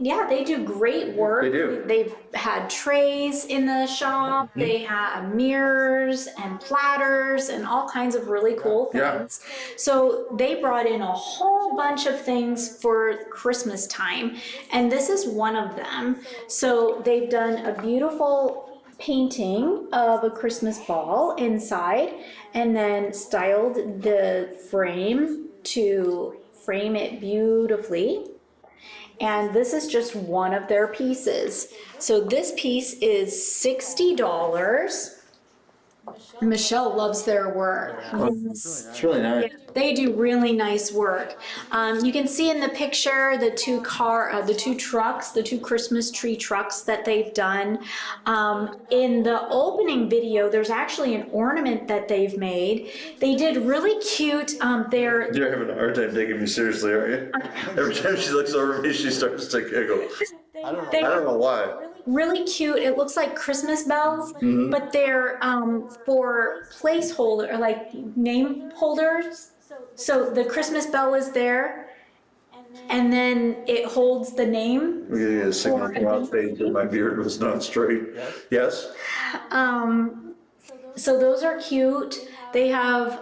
yeah, they do great work. They do. They've had trays in the shop, they have mirrors and platters and all kinds of really cool Yeah. things. So they brought in a whole bunch of things for Christmas time, and this is one of them. So they've done a beautiful painting of a Christmas ball inside, and then styled the frame to frame it beautifully. And this is just one of their pieces. So this piece is $60. Michelle loves their work. It's really nice. They do really nice work. You can see in the picture the two trucks, the two Christmas tree trucks that they've done. In the opening video, there's actually an ornament that they've made. They did really cute. You're having a hard time taking me seriously, aren't you? Every time she looks over at me, she starts to giggle. I don't know why. Really cute. It looks like Christmas bells, but they're for placeholder, like name holders. So the Christmas bell is there, and then it holds the name. We're gonna get a signal from outstage that my beard was not straight. Yes? So those are cute. They have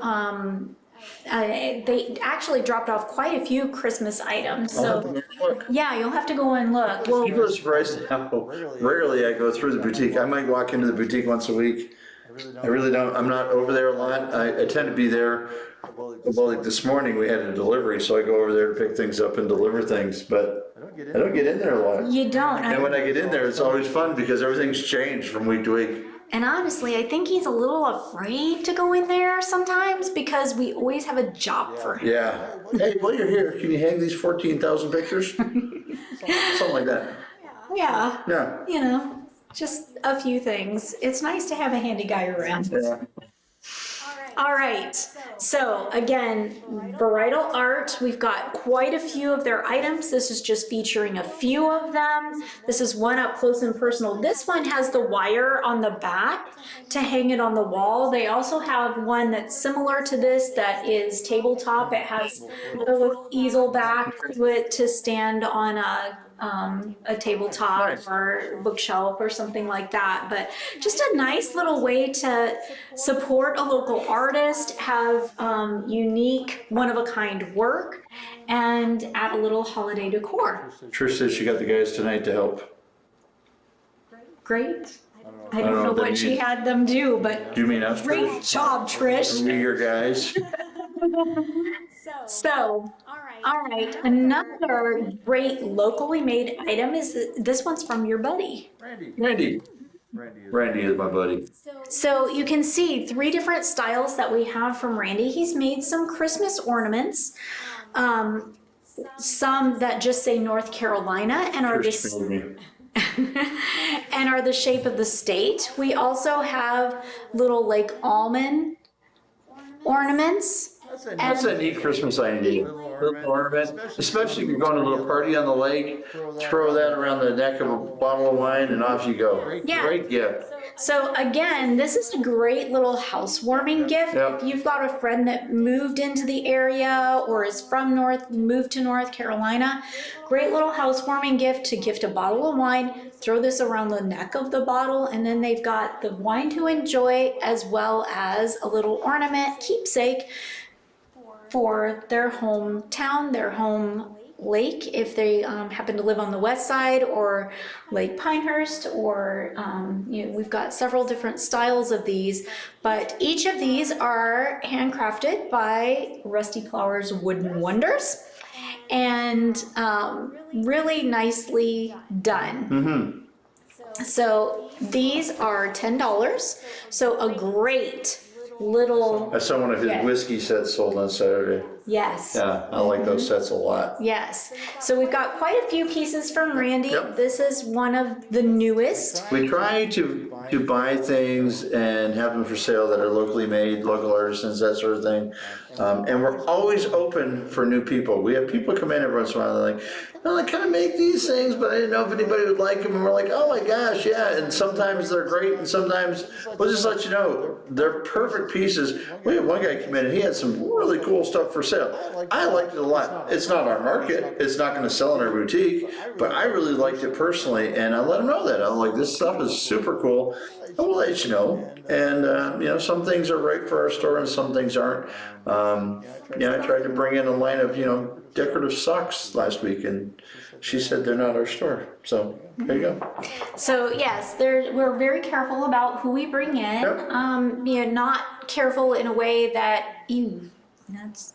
they actually dropped off quite a few Christmas items. So yeah, you'll have to go and look. Well, People are surprised how rarely I go through the boutique. I might walk into the boutique once a week. I really don't. I'm not over there a lot. I tend to be there. Well, like this morning we had a delivery, so I go over there to pick things up and deliver things, but I don't get in there a lot. you don't. And when I get in there, it's always fun because everything's changed from week to week. And honestly, I think he's a little afraid to go in there sometimes because we always have a job for him. Yeah. Hey, while you're here, can you hang these 14,000 pictures? Something like that. Yeah. Yeah. You know, just a few things. It's nice to have a handy guy around. Yeah. All right. So again, Bridal Art, we've got quite a few of their items. This is just featuring a few of them. This is one up close and personal. This one has the wire on the back to hang it on the wall. They also have one that's similar to this that is tabletop. It has a little easel back to it to stand on a tabletop or bookshelf or something like that. But just a nice little way to support a local artist, have unique, one-of-a-kind work, and add a little holiday decor. Trish says she got the guys tonight to help. Great. I don't know what she had them do, but Do you mean us, great Trish? job, Trish. We your guys. So, all right, another great locally made item is this one's from your buddy. Randy. Randy is my buddy. So you can see 3 different styles that we have from Randy. He's made some Christmas ornaments, some that just say North Carolina and are Trish this made me. and are the shape of the state. We also have little like almond ornaments. That's a neat Christmas idea. Little ornament, especially if you're going to a little party on the lake, throw that around the neck of a bottle of wine and off you go. Yeah. Great gift. So again, this is a great little housewarming gift. Yep. If you've got a friend that moved into the area or is from moved to North Carolina, great little housewarming gift to gift a bottle of wine, throw this around the neck of the bottle, and then they've got the wine to enjoy as well as a little ornament, keepsake, for their hometown, their home lake, if they happen to live on the west side, or Lake Pinehurst, or we've got several different styles of these, but each of these are handcrafted by Rusty Flowers Wooden Wonders, and really nicely done. So these are $10. So a great little, I saw one of his whiskey sets sold on Saturday. yes. Yeah, I like those sets a lot. Yes. So we've got quite a few pieces from Randy. Yep. This is one of the newest. We try to buy things and have them for sale that are locally made, local artisans, that sort of thing. And we're always open for new people. We have people come in every once in a while, they're like, well, I kind of make these things, but I didn't know if anybody would like them. And we're like, oh my gosh, yeah. And sometimes they're great, and sometimes we'll just let you know they're perfect pieces. We had one guy come in and he had some really cool stuff for sale. I liked it a lot. It's not our market. It's not going to sell in our boutique, but I really liked it personally. And I let him know that. I'm like, this stuff is super cool. And we'll let you know. And, some things are right for our store and some things aren't. I tried to bring in a line of, decorative socks last week, and she said they're not our store. So there you go. So yes, we're very careful about who we bring in. Yep. Not careful in a way that you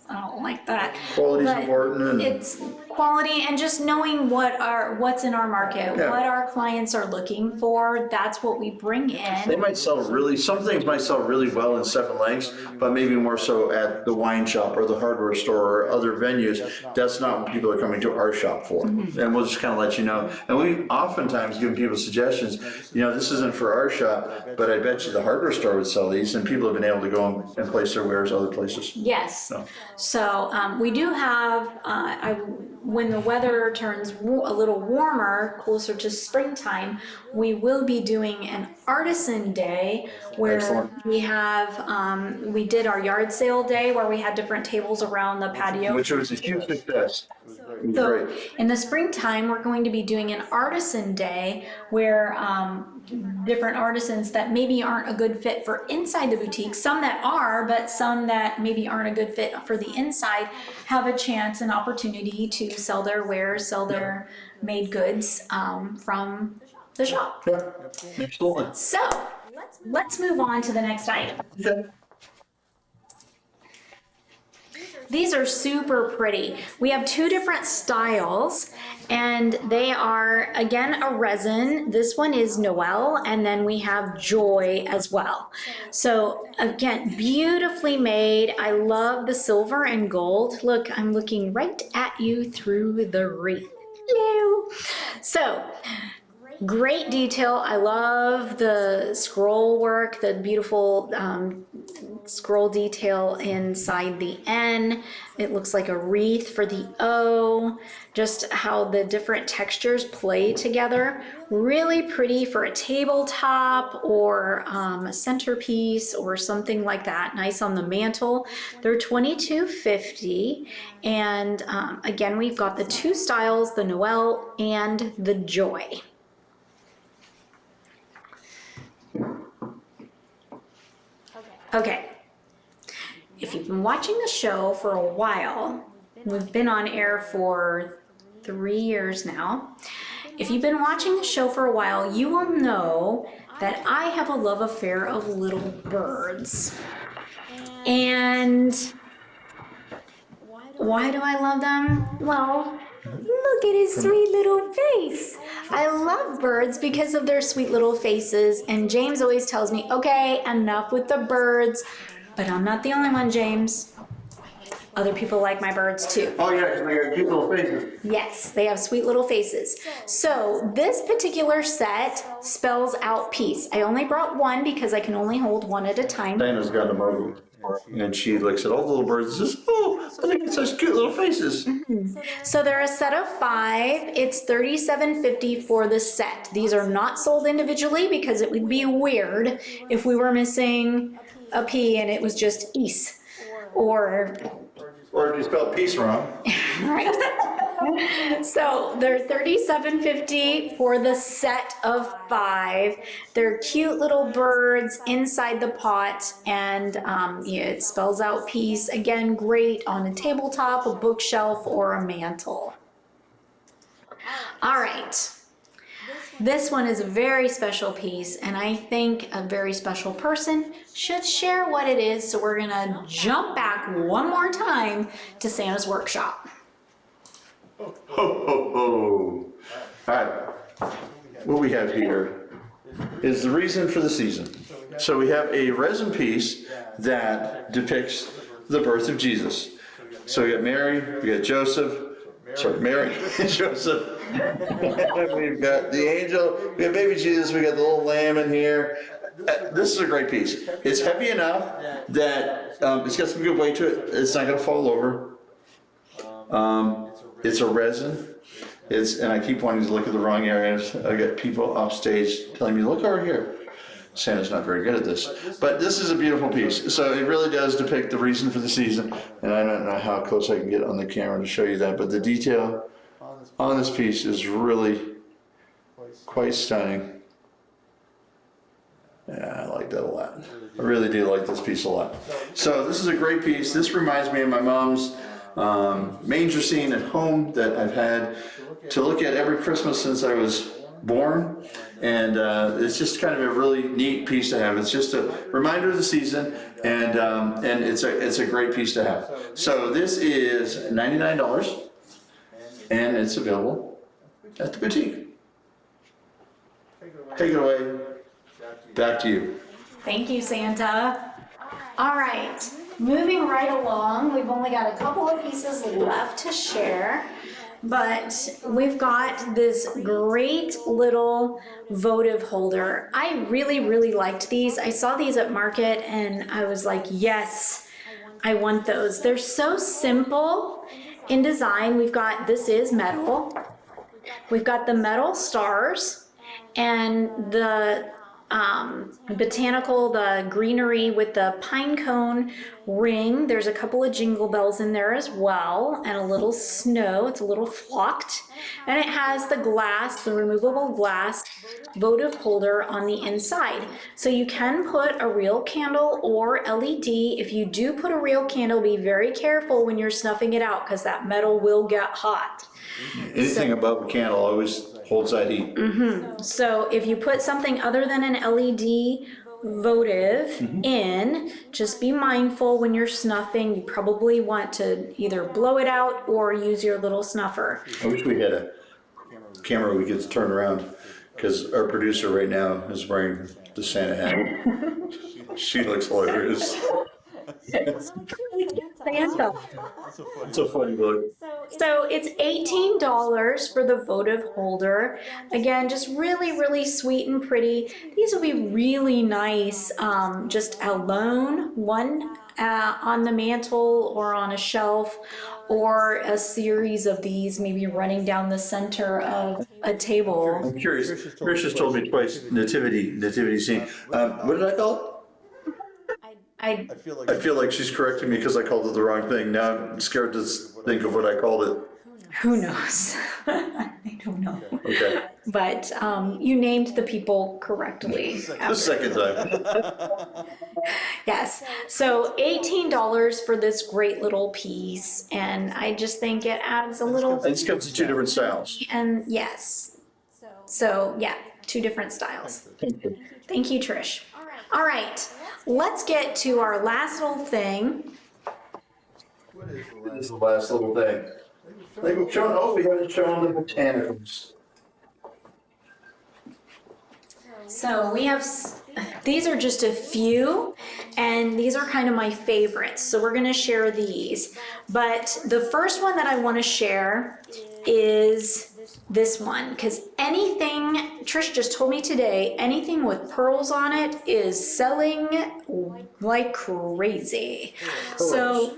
I don't like that. Quality's But important, and it's quality and just knowing what's in our market, Yeah. what our clients are looking for. That's what we bring they in. might sell some things might sell really well in Seven Lakes, but maybe more so at the wine shop or the hardware store or other venues. That's not what people are coming to our shop for. And we'll just kind of let you know. And we oftentimes give people suggestions, this isn't for our shop, but I bet you the hardware store would sell these, and people have been able to go and place their wares other places. Yes. So. So we do have, when the weather turns a little warmer, closer to springtime, we will be doing an artisan day where Excellent. we have, we did our yard sale day where we had different tables around the patio. Which was a huge success. It was So great. in the springtime, we're going to be doing an artisan day where different artisans that maybe aren't a good fit for inside the boutique, some that are, but some that maybe aren't a good fit for the inside, have a chance, an opportunity to sell their wares, sell their made goods from the shop. Yeah, absolutely. So let's move on to the next item. Okay. These are super pretty. We have two different styles, and they are, again, a resin. This one is Noel, and then we have Joy as well. So again, beautifully made. I love the silver and gold. Look, I'm looking right at you through the wreath. Hello. So, great detail. I love the scroll work, the beautiful scroll detail inside the N. It looks like a wreath for the O. Just how the different textures play together. Really pretty for a tabletop or a centerpiece or something like that. Nice on the mantle. They're $22.50. And again, we've got the two styles, the Noel and the Joy. Okay, if you've been watching the show for a while, we've been on air for 3 years now. If you've been watching the show for a while, you will know that I have a love affair of little birds. And why do I love them? Well, look at his sweet little face. I love birds because of their sweet little faces, and James always tells me, okay, enough with the birds. But I'm not the only one, James. Other people like my birds too. Oh yeah, because they got cute little faces. Yes, they have sweet little faces. So this particular set spells out peace. I only brought one because I can only hold one at a time. Diana's got a mug, and she looks at all the little birds and says, "Oh, they got such cute little faces." So they're a set of 5. It's $37.50 for the set. These are not sold individually because it would be weird if we were missing a P and it was just East or Or if you spell peace wrong. right. So they're $37.50 for the set of 5. They're cute little birds inside the pot, and it spells out peace. Again, great on a tabletop, a bookshelf, or a mantle. All right. This one is a very special piece, and I think a very special person should share what it is. So we're gonna jump back one more time to Santa's workshop. Ho, ho, ho. All right, what we have here is the reason for the season. So we have a resin piece that depicts the birth of Jesus. So we got Mary, we got Mary and Joseph. We've got the angel, we got baby Jesus, we got the little lamb in here. This is a great piece. It's heavy enough that it's got some good weight to it. It's not gonna fall over. It's a resin. And I keep wanting to look at the wrong areas. I got people off stage telling me, look over here. Santa's not very good at this. But this is a beautiful piece. So it really does depict the reason for the season. And I don't know how close I can get on the camera to show you that, but the detail on this piece is really quite stunning. Yeah, I like that a lot. I really do like this piece a lot. So this is a great piece. This reminds me of my mom's manger scene at home that I've had to look at every Christmas since I was born. And it's just kind of a really neat piece to have. It's just a reminder of the season, and it's a great piece to have. So this is $99, and it's available at the boutique. Take it away. Back to you. Thank you, Santa. All right, moving right along, we've only got a couple of pieces left to share, but we've got this great little votive holder. I really, really liked these. I saw these at market and I was like, yes, I want those. They're so simple in design. We've got, this is metal. We've got the metal stars and the botanical, the greenery with the pine cone ring. There's a couple of jingle bells in there as well, and a little snow. It's a little flocked, and it has the glass, the removable glass votive holder on the inside. So you can put a real candle or LED. If you do put a real candle, be very careful when you're snuffing it out because that metal will get hot. Anything above a candle always holds that heat. So if you put something other than an LED votive in, just be mindful when you're snuffing. You probably want to either blow it out or use your little snuffer. I wish we had a camera we could turn around, because our producer right now is wearing the Santa hat. She looks hilarious. Santa. It's a funny look. So it's $18 for the votive holder. Again, just really, really sweet and pretty. These will be really nice, just alone, one on the mantle or on a shelf, or a series of these maybe running down the center of a table. I'm curious. Trish has told me twice, nativity scene. What did I call it? I I feel like she's correcting me because I called it the wrong thing. Now I'm scared to think of what I called it. Who knows? I don't know. Okay. But you named the people correctly. The second time. Yes. So $18 for this great little piece. And I just think it adds a little. It just comes in two different styles. And yes. So yeah, two different styles. Thank you, Trish. All right. Let's get to our last little thing. What is the last little thing? We haven't shown the botanicals. So we have, these are just a few, and these are kind of my favorites. So we're going to share these. But the first one that I want to share is this one, because anything, Trish just told me today, anything with pearls on it is selling like crazy. So,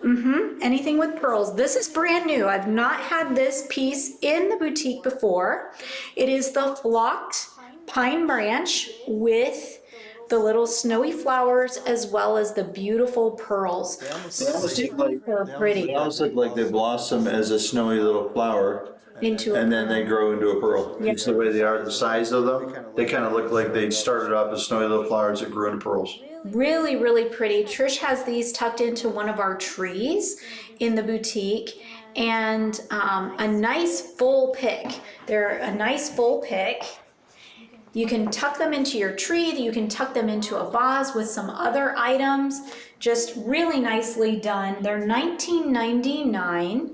anything with pearls. This is brand new. I've not had this piece in the boutique before. It is the flocked pine branch with the little snowy flowers as well as the beautiful pearls. Super pretty. They almost look like they blossom as a snowy little flower. And then they grow into a pearl. Yep. It's the way they are, the size of them. They kind of look like they started off as snowy little flowers that grew into pearls. Really, really pretty. Trish has these tucked into one of our trees in the boutique, and a nice full pick. They're a nice full pick. You can tuck them into your tree. You can tuck them into a vase with some other items. Just really nicely done. They're $19.99.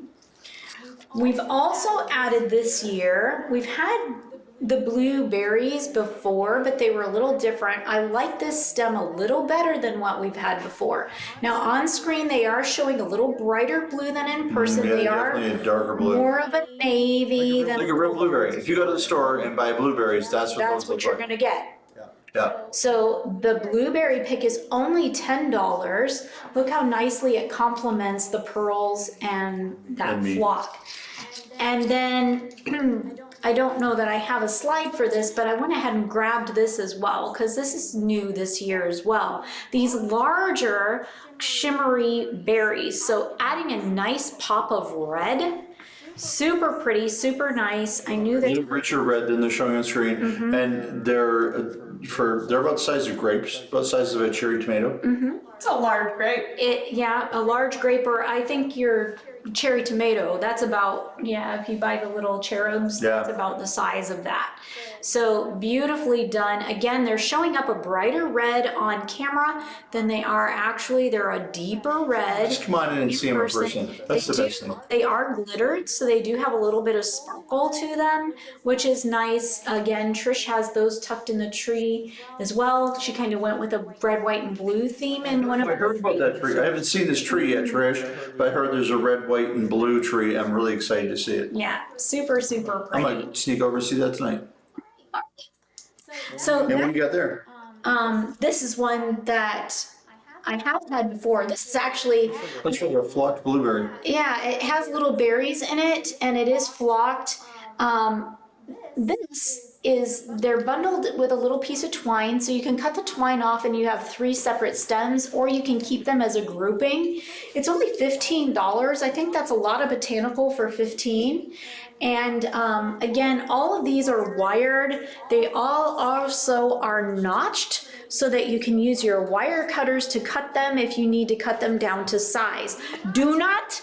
We've also added this year, we've had the blueberries before, but they were a little different. I like this stem a little better than what we've had before. Now on screen, they are showing a little brighter blue than in person. Yeah, they are definitely a darker blue. more of a navy than Like a real blueberry. If you go to the store and buy blueberries, that's what those look you're like. gonna get. Yeah. So the blueberry pick is only $10. Look how nicely it complements the pearls and that And meat. flock. And then, I don't know that I have a slide for this, but I went ahead and grabbed this as well, because this is new this year as well. These larger shimmery berries. So adding a nice pop of red. Super pretty, super nice. I knew A that. little richer red than they're showing on screen. And they're about the size of grapes, about the size of a cherry tomato. It's a large grape. Yeah, a large grape, or I think your cherry tomato, that's about, if you buy the little cherubs, Yeah. that's about the size of that. So beautifully done. Again, they're showing up a brighter red on camera than they are actually. They're a deeper red. Just come on in and see them in person. That's the best thing. They are glittered, so they do have a little bit of sparkle to them, which is nice. Again, Trish has those tucked in the tree as well. She kind of went with a red, white, and blue theme in one of I heard about that tree. I haven't seen this tree yet, Trish, but I heard there's a red, white, and blue tree. I'm really excited to see it. Yeah, super, super I pretty. might sneak over and see that tonight. So And what do you got there? this is one that I have had before. This is actually, That's like a flocked blueberry. yeah, it has little berries in it and it is flocked. They're bundled with a little piece of twine, so you can cut the twine off and you have 3 separate stems, or you can keep them as a grouping. It's only $15. I think that's a lot of botanical for $15. And again, all of these are wired. They all also are notched so that you can use your wire cutters to cut them if you need to cut them down to size. Do not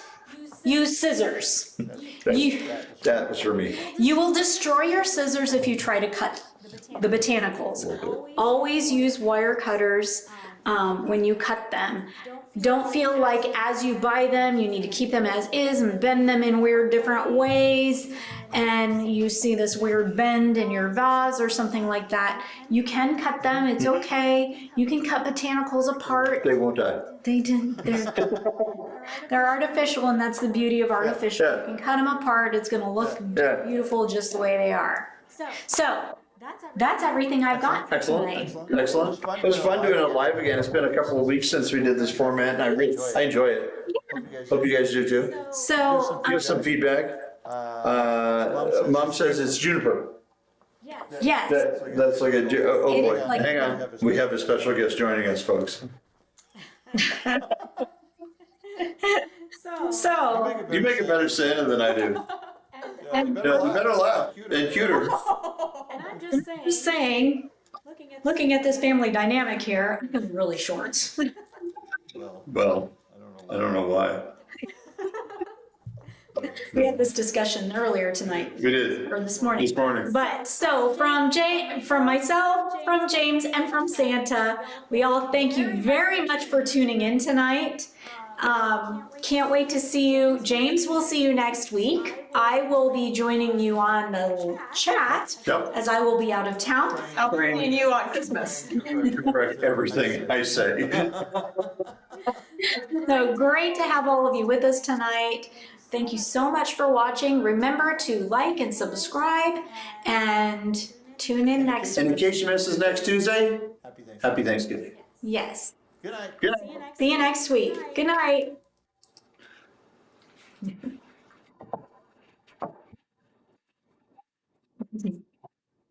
use scissors. That was for me. You will destroy your scissors if you try to cut the botanicals. Always use wire cutters when you cut them. Don't feel like as you buy them, you need to keep them as is and bend them in weird different ways. And you see this weird bend in your vase or something like that. You can cut them, it's okay. You can cut botanicals apart. They won't die. They didn't, they're artificial, and that's the beauty of artificial. Yeah. You can cut them apart, it's gonna look Yeah. beautiful just the way they are. So, that's that's everything I've got for Excellent, tonight. excellent. It was fun doing it live again. It's been a couple of weeks since we did this format, and I enjoy it. Hope you guys do too. So, Give us some feedback. Mom says it's juniper. yes, That's like a, oh It boy, is like- hang on. We have a special guest joining us, folks. so, You make a better Santa than I do. and No, you better laugh and cuter. And I'm just saying, just saying, looking at this family dynamic here, I'm really short. Well, I don't know why. We had this discussion earlier tonight. We did. Or this morning. This morning. But so from myself, from James, and from Santa, we all thank you very much for tuning in tonight. Can't wait to see you. James, we'll see you next week. I will be joining you on the chat Yep. as I will be out of town. I'll bring you on Christmas. Correct everything I say. So great to have all of you with us tonight. Thank you so much for watching. Remember to like and subscribe and tune in next And in week. case you miss us next Tuesday, happy Thanksgiving. Yes. good night. Good night. See you next week. Good night.